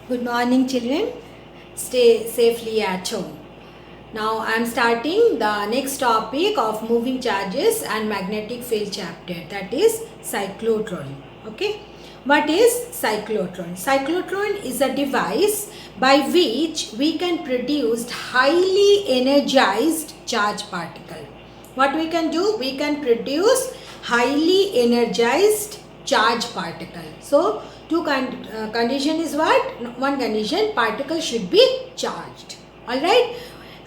Good morning, children. Stay safely at home. Now I am starting the next topic of moving charges and magnetic field chapter, that is cyclotron. Okay. What is cyclotron? Cyclotron is a device by which we can produce highly energized charge particle. What we can do? We can produce highly energized charge particle. So two condition is what? One condition, particle should be charged. Alright.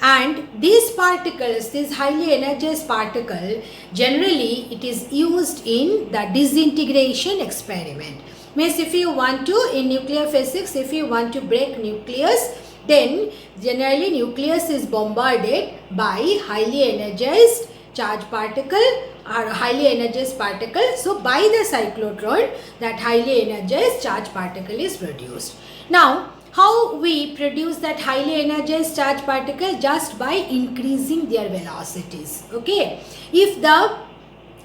And these particles, this highly energized particle, generally it is used in the disintegration experiment. Means if you want to, in nuclear physics, if you want to break nucleus, then generally nucleus is bombarded by highly energized charge particle or highly energized particle. So by the cyclotron, that highly energized charge particle is produced. Now how we produce that highly energized charge particle? Just by increasing their velocities. Okay, if the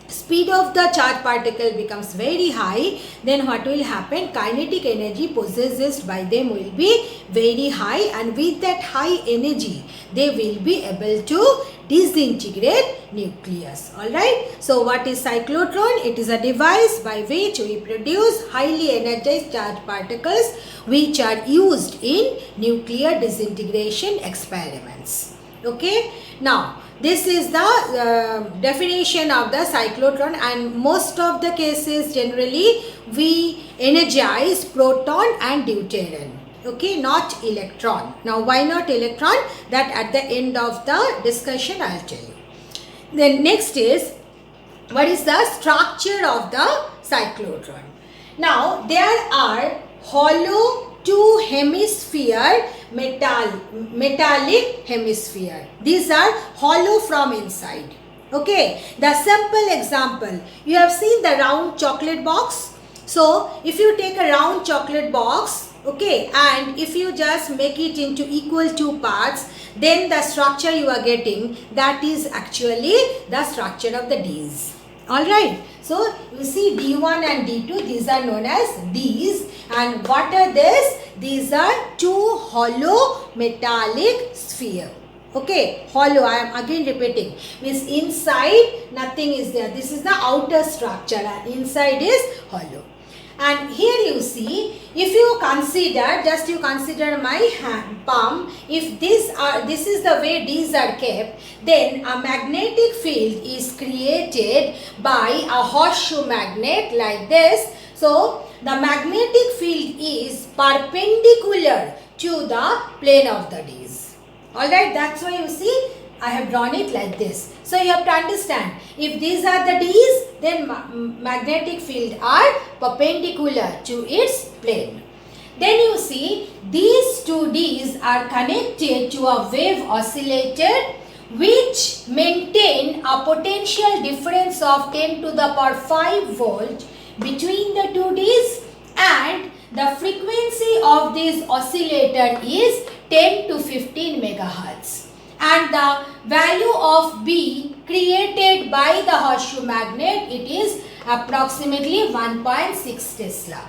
speed of the charge particle becomes very high, then what will happen? Kinetic energy possessed by them will be very high, and with that high energy they will be able to disintegrate nucleus. Alright. So what is cyclotron? It is a device by which we produce highly energized charge particles which are used in nuclear disintegration experiments. Okay. Now this is the definition of the cyclotron, and most of the cases generally we energize proton and deuterium. Okay, not electron. Now why not electron? That at the end of the discussion I will tell you. Then next is, what is the structure of the cyclotron? Now there are hollow two hemisphere metallic hemisphere. These are hollow from inside. Okay, the simple example, you have seen the round chocolate box. So if you take a round chocolate box, okay, and if you just make it into equal two parts, then the structure you are getting, that is actually the structure of the Ds. Alright, so you see D1 and D2, these are known as Ds, and what are this? These are two hollow metallic sphere. Okay, hollow, I am again repeating, means inside nothing is there. This is the outer structure and inside is hollow. And here you see, if you consider, just you consider my hand, palm, if this is the way these are kept, then a magnetic field is created by a horseshoe magnet like this. So the magnetic field is perpendicular to the plane of the Ds. Alright, that's why you see I have drawn it like this. So you have to understand, if these are the Ds, then magnetic field are perpendicular to its plane. Then you see these two Ds are connected to a wave oscillator which maintain a potential difference of 10 to the power 5 volt between the two Ds, and the frequency of this oscillator is 10 to 15 megahertz. And the value of B created by the horseshoe magnet, it is approximately 1.6 Tesla.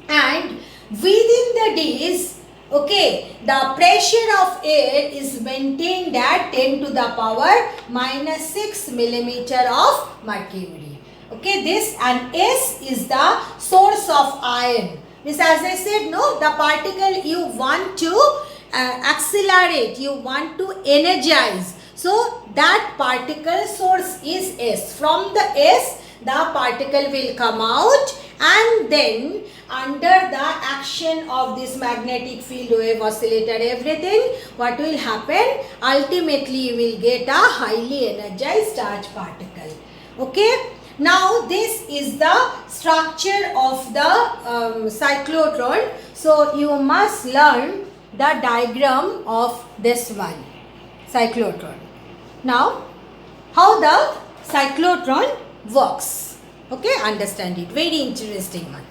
And within the Ds, okay, the pressure of air is maintained at 10 to the power minus 6 millimeter of mercury. Okay, this, and S is the source of iron. This, as I said, no, the particle you want to accelerate, you want to energize. So that particle source is S. From the S, the particle will come out, and then under the action of this magnetic field, wave oscillator, everything, what will happen? Ultimately you will get a highly energized charge particle. Okay. Now this is the structure of the cyclotron. So you must learn the diagram of this one, cyclotron. Now how the cyclotron works. Okay, understand it, very interesting one.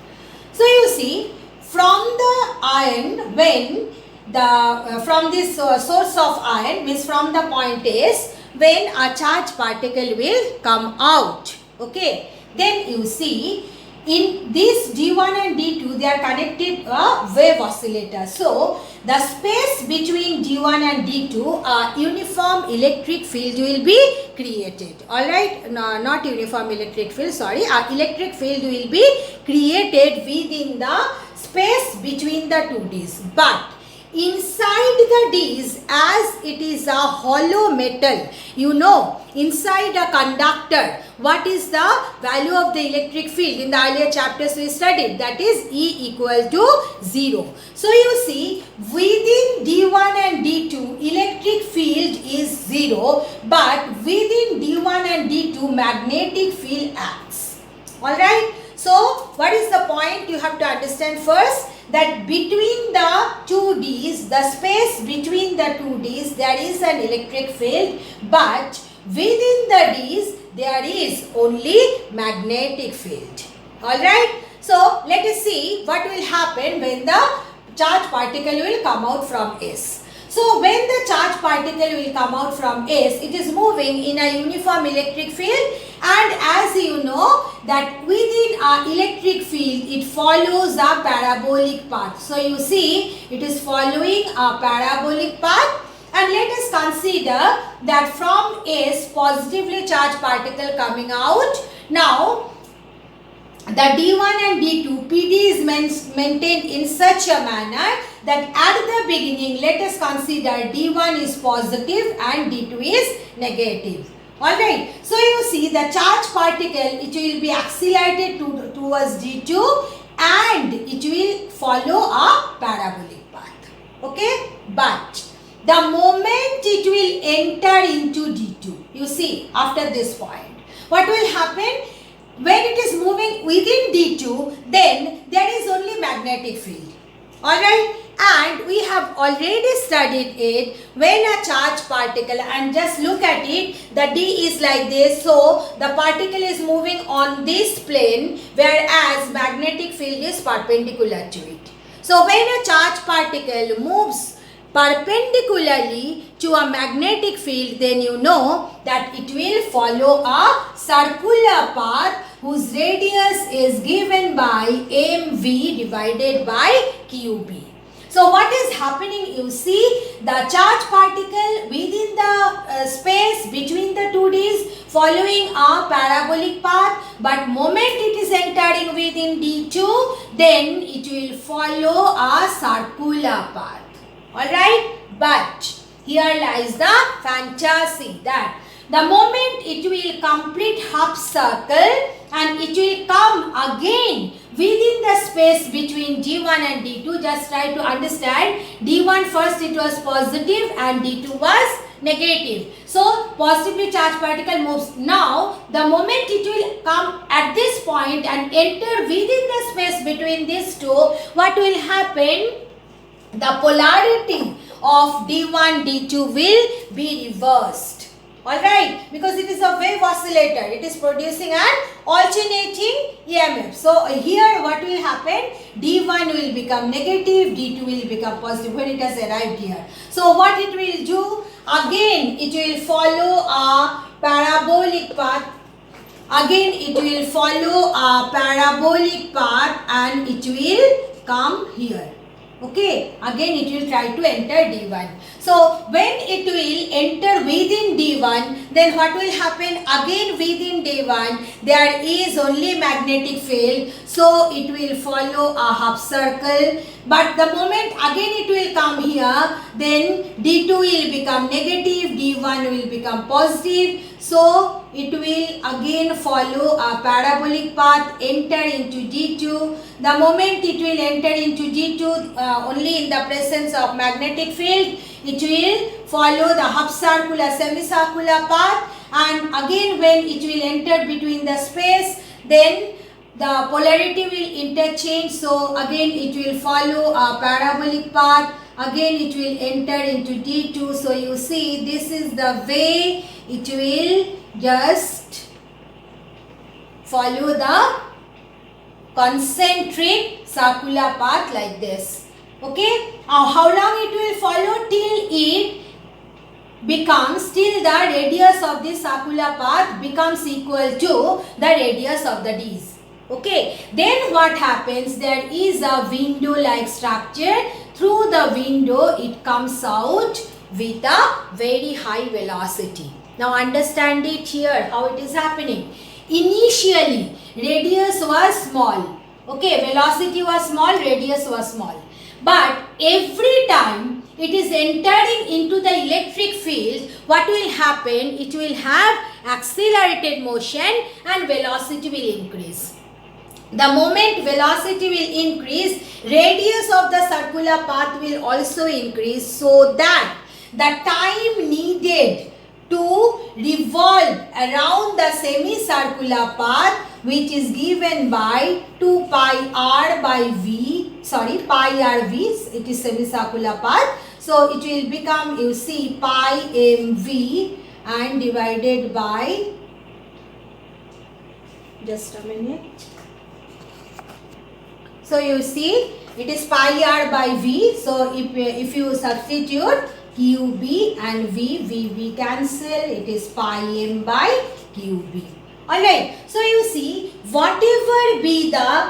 So you see, from the iron, when the from this source of iron, means from the point S, when a charge particle will come out, okay, then you see in this D1 and D2, they are connected a wave oscillator. So the space between D1 and D2, a uniform electric field will be created. Alright, no, not uniform electric field, sorry, a electric field will be created within the space between the two Ds. But inside the Ds, as it is a hollow metal, you know, inside a conductor, what is the value of the electric field? In the earlier chapters we studied, that is E equal to 0. So you see, within D1 and D2, electric field is 0, but within D1 and D2, magnetic field acts. Alright? So what is the point you have to understand first? That between the two Ds, the space between the two Ds, there is an electric field, but within the Ds, there is only magnetic field. Alright? So let us see what will happen when the charge particle will come out from S. So when the charge particle will come out from S, it is moving in a uniform electric field, and as you know that within a electric field it follows a parabolic path. So you see it is following a parabolic path, and let us consider that from S positively charged particle coming out. Now the D1 and D2 PD is maintained in such a manner that at the beginning let us consider D1 is positive and D2 is negative. Alright, so you see the charge particle, it will be accelerated towards D2 and it will follow a parabolic path. Okay, but the moment it will enter into D2, you see after this point, what will happen? When it is moving within D2, then there is only magnetic field. Alright, and we have already studied it when a charged particle, and just look at it, the D is like this, so the particle is moving on this plane, whereas magnetic field is perpendicular to it. So when a charged particle moves perpendicularly to a magnetic field, then you know that it will follow a circular path whose radius is given by mv divided by qb. So what is happening? You see the charge particle within the space between the two Ds following a parabolic path, but moment it is entering within D2, then it will follow a circular path. Alright, but here lies the fantasy that the moment it will complete half circle and it will come again within the space between D1 and D2. Just try to understand, D1 first it was positive and D2 was negative. So positively charged particle moves. Now the moment it will come at this point and enter within the space between these two, what will happen? The polarity of D1, D2 will be reversed. Alright, because it is a wave oscillator, it is producing an alternating EMF. So here what will happen? D1 will become negative, D2 will become positive when it has arrived here. So what it will do? Again it will follow a parabolic path. Again it will follow a parabolic path and it will come here. Okay, again it will try to enter D1. So when it will enter within D1, then what will happen? Again within D1 there is only magnetic field, so it will follow a half circle. But the moment again it will come here, then D2 will become negative, D1 will become positive. So it will again follow a parabolic path, enter into D2. The moment it will enter into D2, only in the presence of magnetic field, it will follow the half circular, semicircular path, and again when it will enter between the space, then the polarity will interchange. So again it will follow a parabolic path, again it will enter into D2. So you see this is the way it will just follow the concentric circular path like this. Okay, how long it will follow? Till it becomes, till the radius of this circular path becomes equal to the radius of the Ds. Okay, then what happens? There is a window like structure. Through the window it comes out with a very high velocity. Now understand it here how it is happening. Initially radius was small. Okay, velocity was small, radius was small. But every time it is entering into the electric field, what will happen? It will have accelerated motion and velocity will increase. The moment velocity will increase, radius of the circular path will also increase, so that the time needed to revolve around the semicircular path, which is given by 2 pi r by v, pi r v, it is semicircular path. So it will become, you see, pi mv and divided by, just a minute. So you see it is pi r by v. So if you substitute qb and v cancel, it is pi m by qb. Alright, so you see, whatever be the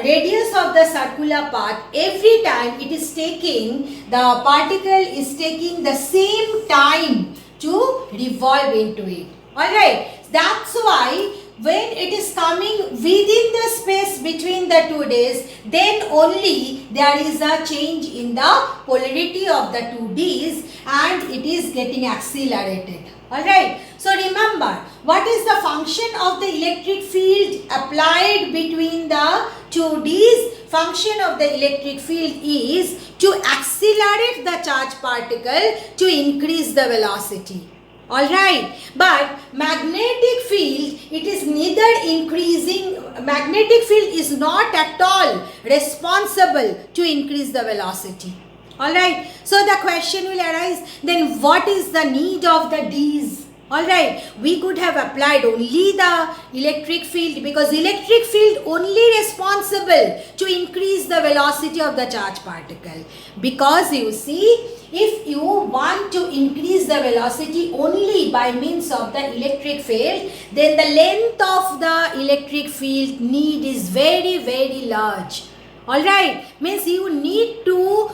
radius of the circular path, every time it is taking, the particle is taking the same time to revolve into it. Alright, that's why when it is coming within the space between the two days, then only there is a change in the polarity of the two Ds and it is getting accelerated. Alright, so remember, what is the function of the electric field applied between the two Ds? Function of the electric field is to accelerate the charged particle to increase the velocity. Alright, but magnetic field, it is neither increasing, magnetic field is not at all responsible to increase the velocity. Alright, so the question will arise, then what is the need of the Ds? Alright, we could have applied only the electric field, because electric field only responsible to increase the velocity of the charged particle. Because you see, if you want to increase the velocity only by means of the electric field, then the length of the electric field need is very, very large. Alright, means you need to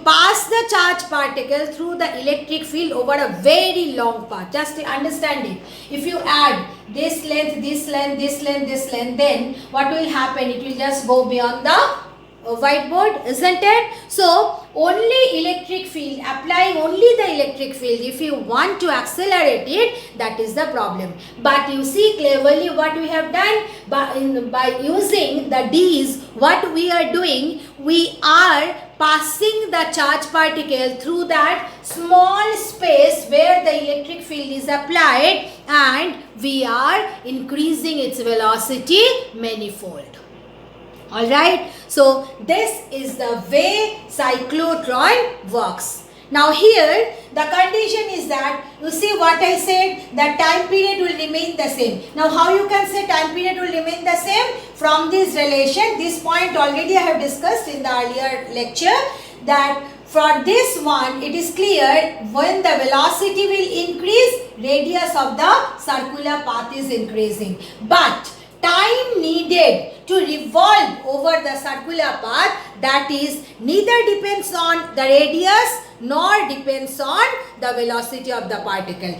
pass the charged particle through the electric field over a very long path. Just understand it. If you add this length, this length, this length, this length, then what will happen? It will just go beyond the whiteboard, isn't it? So only electric field, applying only the electric field, if you want to accelerate it, that is the problem. But you see cleverly what we have done, by using the D's, what we are doing, we are passing the charged particle through that small space where the electric field is applied, and we are increasing its velocity manifold. Alright, so this is the way cyclotron works. Now here the condition is that, you see what I said, the time period will remain the same. Now how you can say time period will remain the same? From this relation, this point already I have discussed in the earlier lecture, that for this one it is clear, when the velocity will increase, radius of the circular path is increasing. But time needed to revolve over the circular path, that is neither depends on the radius nor depends on the velocity of the particle.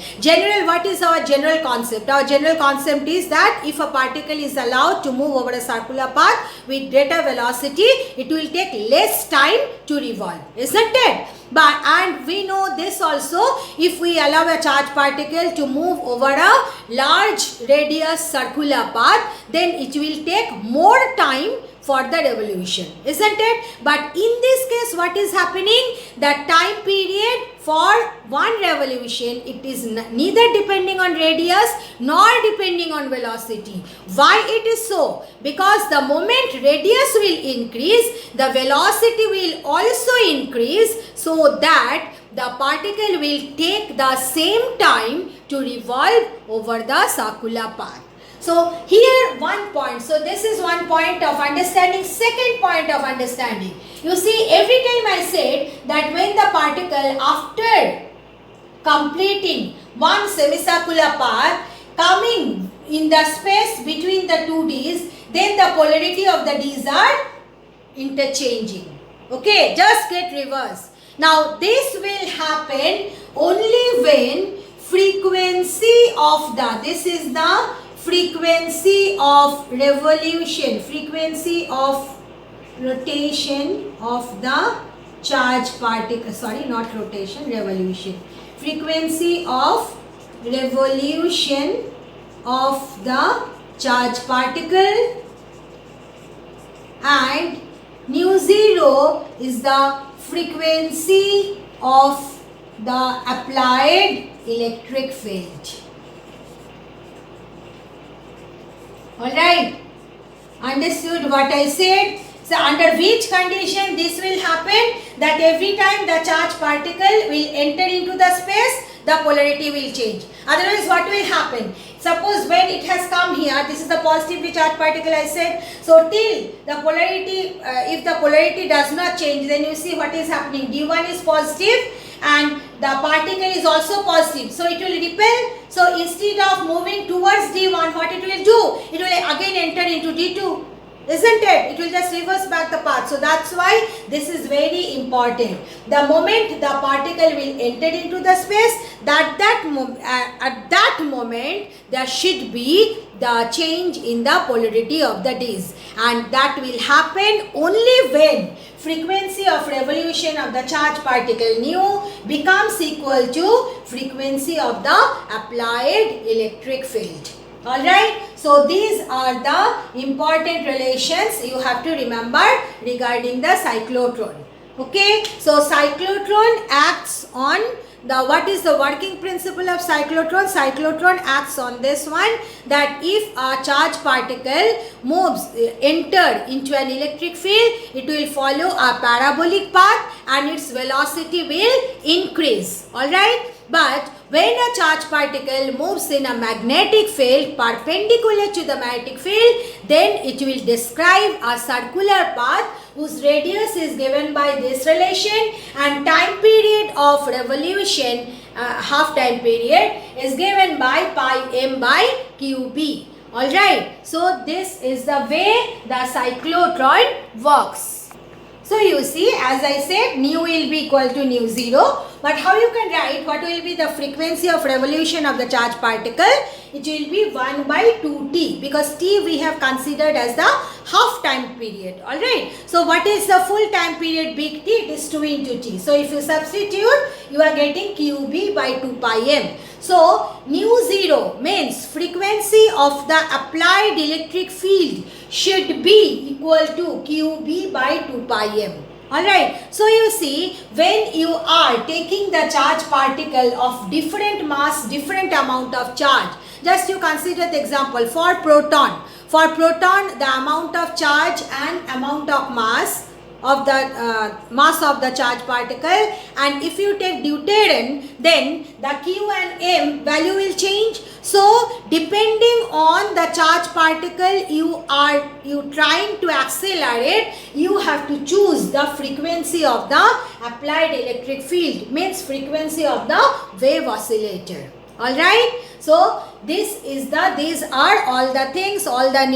What is our general concept? Our general concept is that if a particle is allowed to move over a circular path with greater velocity, it will take less time to revolve, isn't it? And we know this also, if we allow a charged particle to move over a large radius circular path, then it will take more time for the revolution, isn't it? But in this case, what is happening? The time period for one revolution, it is neither depending on radius nor depending on velocity. Why it is so? Because the moment radius will increase, the velocity will also increase, so that the particle will take the same time to revolve over the circular path. So here one point, so this is one point of understanding. Second point of understanding, you see, every time I said that when the particle, after completing one semicircular path, coming in the space between the two Ds, then the polarity of the Ds are interchanging. Okay, just get reverse. Now this will happen only when frequency of the, this is the frequency of revolution, frequency of rotation of the charge particle, sorry, not rotation, revolution, frequency of revolution of the charge particle, and nu zero is the frequency of the applied electric field. Alright, understood what I said? So under which condition this will happen? That every time the charge particle will enter into the space, the polarity will change. Otherwise what will happen? Suppose when it has come here, this is the positively charged particle I said. So till the polarity, if the polarity does not change, then you see what is happening. D1 is positive and the particle is also positive. So it will repel. So instead of moving towards D1, what it will do? It will again enter into D2. Isn't it? It will just reverse back the path. So that's why this is very important. The moment the particle will enter into the space, at that moment there should be the change in the polarity of the Ds, and that will happen only when frequency of revolution of the charged particle nu becomes equal to frequency of the applied electric field. Alright, so these are the important relations you have to remember regarding the cyclotron. Okay, so cyclotron acts on the, what is the working principle of cyclotron? Cyclotron acts on this one, that if a charged particle moves, enter into an electric field, it will follow a parabolic path and its velocity will increase. Alright, but when a charged particle moves in a magnetic field perpendicular to the magnetic field, then it will describe a circular path whose radius is given by this relation, and time period of revolution, half time period, is given by pi m by qb. Alright, so this is the way the cyclotron works. So you see, as I said, nu will be equal to nu zero. But how you can write what will be the frequency of revolution of the charged particle? It will be 1 by 2t, because t we have considered as the half time period. Alright. So what is the full time period big T? It is 2 into t. So if you substitute, you are getting qb by 2 pi m. So nu zero means frequency of the applied electric field should be equal to qb by 2 pi m. Alright, so you see, when you are taking the charge particle of different mass, different amount of charge, just you consider the example for proton. For proton, the amount of charge and amount of mass of the mass of the charge particle, and if you take deuterium, then the q and m value will change. So depending on the charge particle you trying to accelerate, you have to choose the frequency of the applied electric field, means frequency of the wave oscillator. Alright, so these are all the things, all the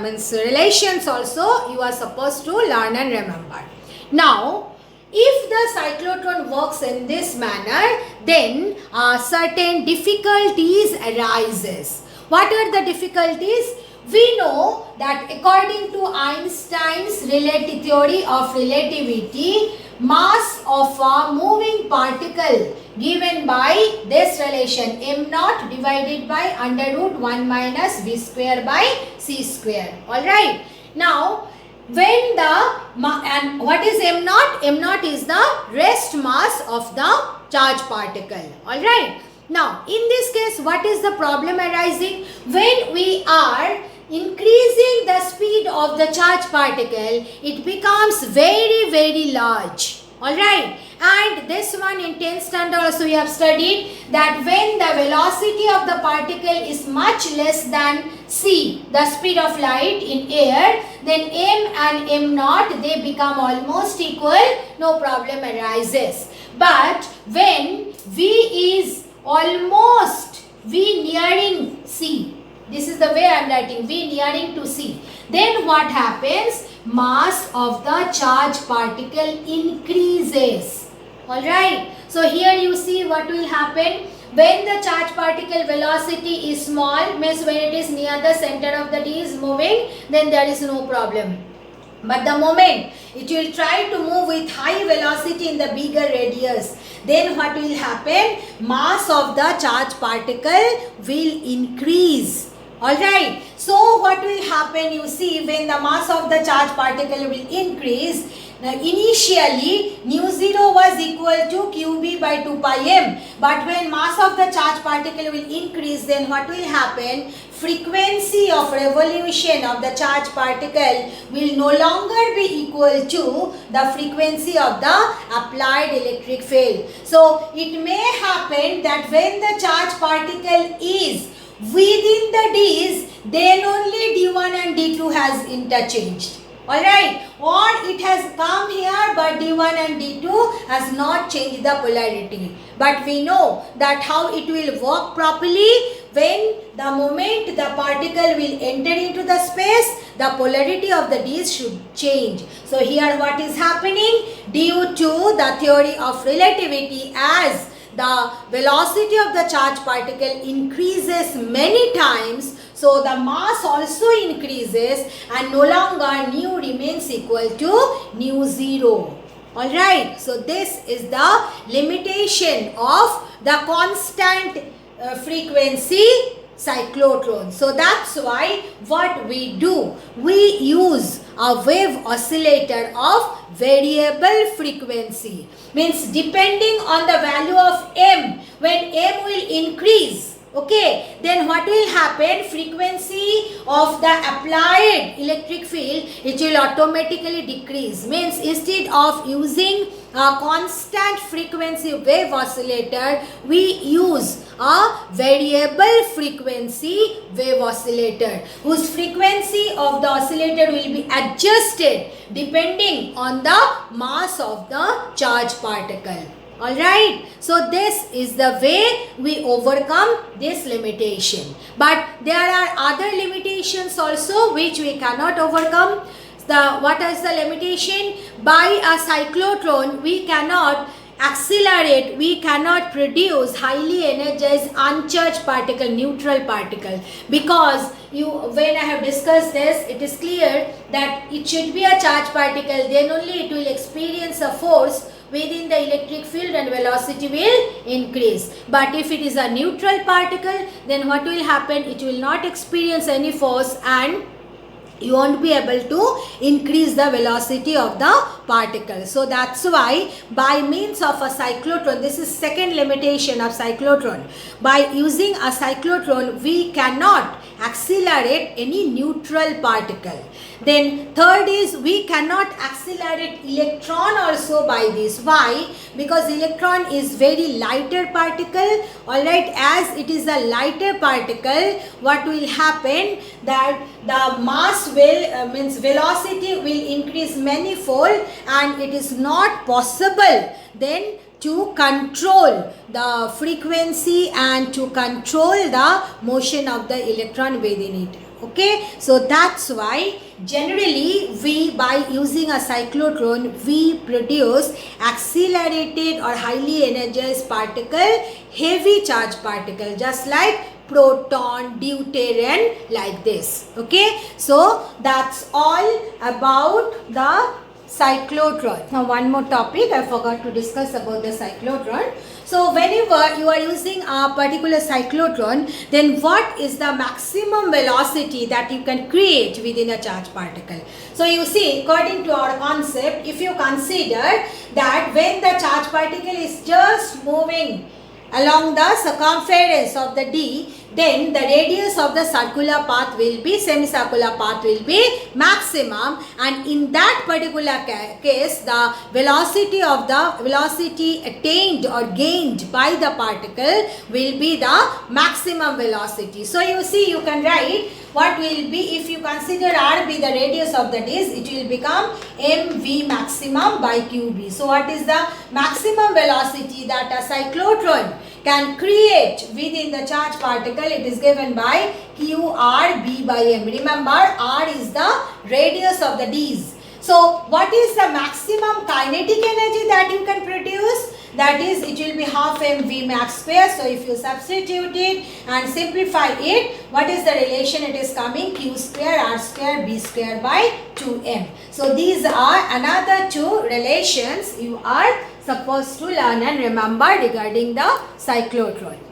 means relations also you are supposed to learn and remember. Now, if the cyclotron works in this manner, then certain difficulties arises. What are the difficulties? We know that according to Einstein's theory of relativity, mass of a moving particle given by this relation m0 divided by under root 1 minus v square by c square. Alright. Now, when the, and what is m0? m0 is the rest mass of the charge particle. Alright. Now, in this case, what is the problem arising? When we are increasing the speed of the charge particle, it becomes very, very large. Alright. And this one in 10th standard also we have studied that when the velocity of the particle is much less than c, the speed of light in air, then m and m0 they become almost equal, no problem arises. But when v is almost v nearing C. This is the way I am writing, V nearing to C. Then what happens? Mass of the charged particle increases. Alright. So here you see what will happen. When the charged particle velocity is small, means when it is near the center of the D is moving, then there is no problem. But the moment it will try to move with high velocity in the bigger radius, then what will happen? Mass of the charged particle will increase. Alright. So what will happen? You see, when the mass of the charged particle will increase, now initially nu 0 was equal to qb by 2 pi m, but when mass of the charged particle will increase, then what will happen? Frequency of revolution of the charged particle will no longer be equal to the frequency of the applied electric field. So it may happen that when the charged particle is within the D's, then only D1 and D2 has interchanged. Alright, or it has come here but D1 and D2 has not changed the polarity. But we know that how it will work properly. When the moment the particle will enter into the space, the polarity of the D's should change. So here what is happening? Due to the theory of relativity, as the velocity of the charged particle increases many times, so the mass also increases and no longer nu remains equal to nu 0. Alright, so this is the limitation of the constant frequency cyclotron. So that's why what we do, we use a wave oscillator of variable frequency. Means depending on the value of m, when m will increase, okay, then what will happen? Frequency of the applied electric field, it will automatically decrease. Means instead of using a constant frequency wave oscillator, we use a variable frequency wave oscillator, whose frequency of the oscillator will be adjusted depending on the mass of the charged particle. Alright, so this is the way we overcome this limitation. But there are other limitations also which we cannot overcome. What is the limitation? By a cyclotron we cannot accelerate, we cannot produce highly energized uncharged particle, neutral particle, because when I have discussed this, it is clear that it should be a charged particle, then only it will experience a force within the electric field and velocity will increase. But if it is a neutral particle, then what will happen? It will not experience any force and you won't be able to increase the velocity of the particle. So that's why by means of a cyclotron, this is second limitation of cyclotron. By using a cyclotron, we cannot accelerate any neutral particle. Then third is, we cannot accelerate electron also by this. Why? Because electron is very lighter particle. Alright, as it is a lighter particle, what will happen? That the mass will, means velocity will increase manifold, and it is not possible then to control the frequency and to control the motion of the electron within it. Okay, so that's why generally we, by using a cyclotron, we produce accelerated or highly energized particle, heavy charged particle, just like proton, deuterium, like this. Okay, so that's all about the cyclotron. Now one more topic I forgot to discuss about the cyclotron. So whenever you are using a particular cyclotron, then what is the maximum velocity that you can create within a charged particle? So you see, according to our concept, if you consider that when the charged particle is just moving along the circumference of the D, then the radius of the circular path will be, semicircular path will be maximum, and in that particular case the velocity attained or gained by the particle will be the maximum velocity. So you see, you can write what will be, if you consider R be the radius of the disc, it will become mv maximum by qb. So what is the maximum velocity that a cyclotron can create within the charge particle, it is given by QRB by M. Remember, R is the radius of the Ds. So what is the maximum kinetic energy that you can produce? That is, it will be half mv max square. So if you substitute it and simplify it, what is the relation it is coming? Q square R square B square by 2m. So these are another two relations you are supposed to learn and remember regarding the cyclotron.